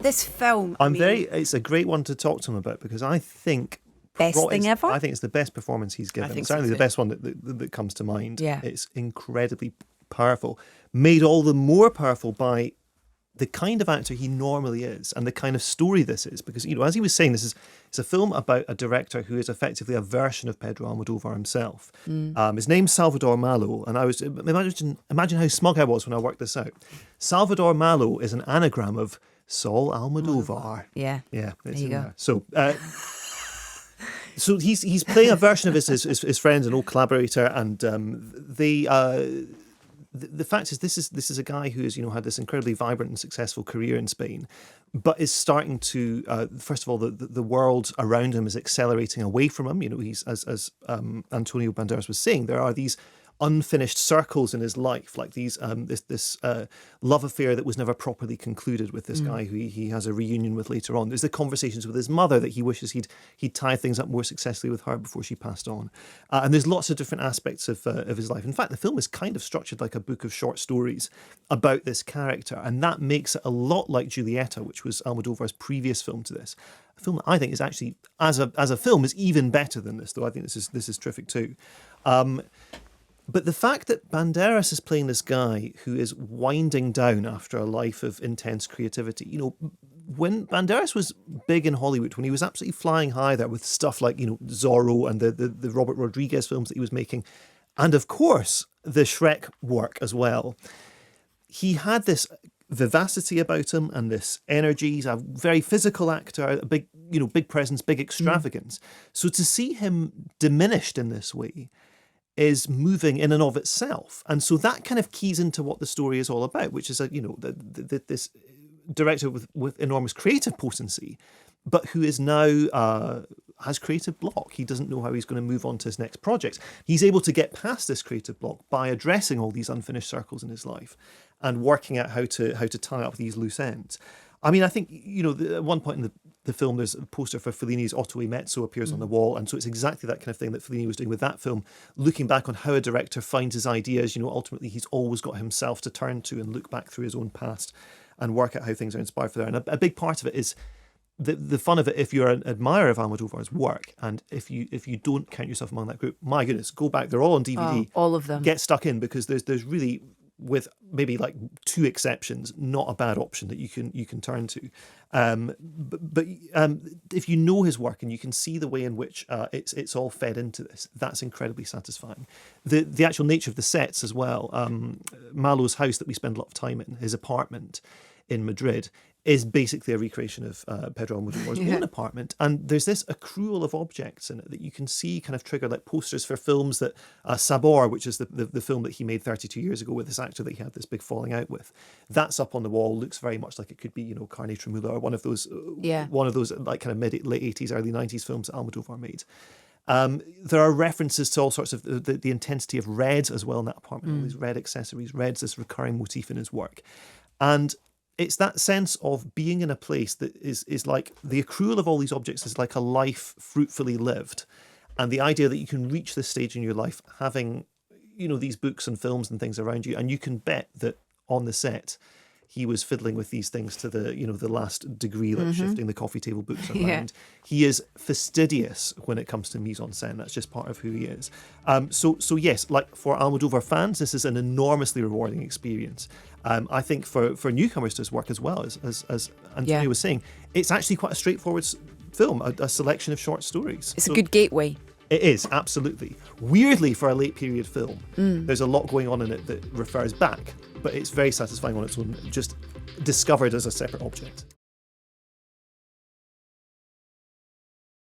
This film, It's a great one to talk to him about because I think best thing ever. I think it's the best performance he's given. Certainly the best one that comes to mind. Yeah. It's incredibly powerful, made all the more powerful by the kind of actor he normally is and the kind of story this is. Because, as he was saying, it's a film about a director who is effectively a version of Pedro Almodovar himself. His name's Salvador Malo, and I was imagine how smug I was when I worked this out. Salvador Malo is an anagram of Saul Almodovar. Yeah. Yeah. There you go. So he's playing a version of his friend, an old collaborator, and the fact is this is a guy who has had this incredibly vibrant and successful career in Spain, but is starting to first of all the world around him is accelerating away from him. He's as Antonio Banderas was saying, there are these unfinished circles in his life, like these this love affair that was never properly concluded with this guy who he has a reunion with later on. There's the conversations with his mother that he wishes he'd tied things up more successfully with her before she passed on, and there's lots of different aspects of his life. In fact, the film is kind of structured like a book of short stories about this character, and that makes it a lot like Julieta, which was Almodovar's previous film to this. A film that I think is actually, as a film, is even better than this, though I think this is terrific too. But the fact that Banderas is playing this guy who is winding down after a life of intense creativity, when Banderas was big in Hollywood, when he was absolutely flying high there with stuff like, Zorro and the Robert Rodriguez films that he was making, and of course the Shrek work as well, he had this vivacity about him and this energy. He's a very physical actor, a big presence, big extravagance. So to see him diminished in this way is moving in and of itself. And so that kind of keys into what the story is all about, which is, this director with enormous creative potency, but who is now has creative block. He doesn't know how he's going to move on to his next project. He's able to get past this creative block by addressing all these unfinished circles in his life and working out how to tie up these loose ends. I mean, I think, at one point in the film, there's a poster for Fellini's Otto e Mezzo appears on the wall. And so it's exactly that kind of thing that Fellini was doing with that film, looking back on how a director finds his ideas. Ultimately, he's always got himself to turn to and look back through his own past and work out how things are inspired for there. And a big part of it is the fun of it, if you're an admirer of Almodovar's work, and if you don't count yourself among that group, my goodness, go back. They're all on DVD. All of them. Get stuck in, because there's really, with maybe like two exceptions, not a bad option that you can turn to. But if you know his work and you can see the way in which it's all fed into this, that's incredibly satisfying. The actual nature of the sets as well. Malo's house that we spend a lot of time in, his apartment in Madrid, is basically a recreation of Pedro Almodovar's own apartment. And there's this accrual of objects in it that you can see kind of trigger like posters for films that Sabor, which is the film that he made 32 years ago with this actor that he had this big falling out with. That's up on the wall, looks very much like it could be, Carne Tremula or one of those like kind of late 80s, early 90s films that Almodovar made. There are references to all sorts of the intensity of red as well in that apartment, all these red accessories. Red's this recurring motif in his work. And it's that sense of being in a place that is like the accrual of all these objects is like a life fruitfully lived. And the idea that you can reach this stage in your life having, these books and films and things around you, and you can bet that on the set he was fiddling with these things to the last degree, like shifting the coffee table books around. Yeah. He is fastidious when it comes to mise en scène. That's just part of who he is. So yes, like for Almodovar fans, this is an enormously rewarding experience. I think for newcomers to his work as well, as Antonio was saying, it's actually quite a straightforward film, a selection of short stories. It's a good gateway. It is, absolutely. Weirdly, for a late period film, there's a lot going on in it that refers back, but it's very satisfying on its own, just discovered as a separate object.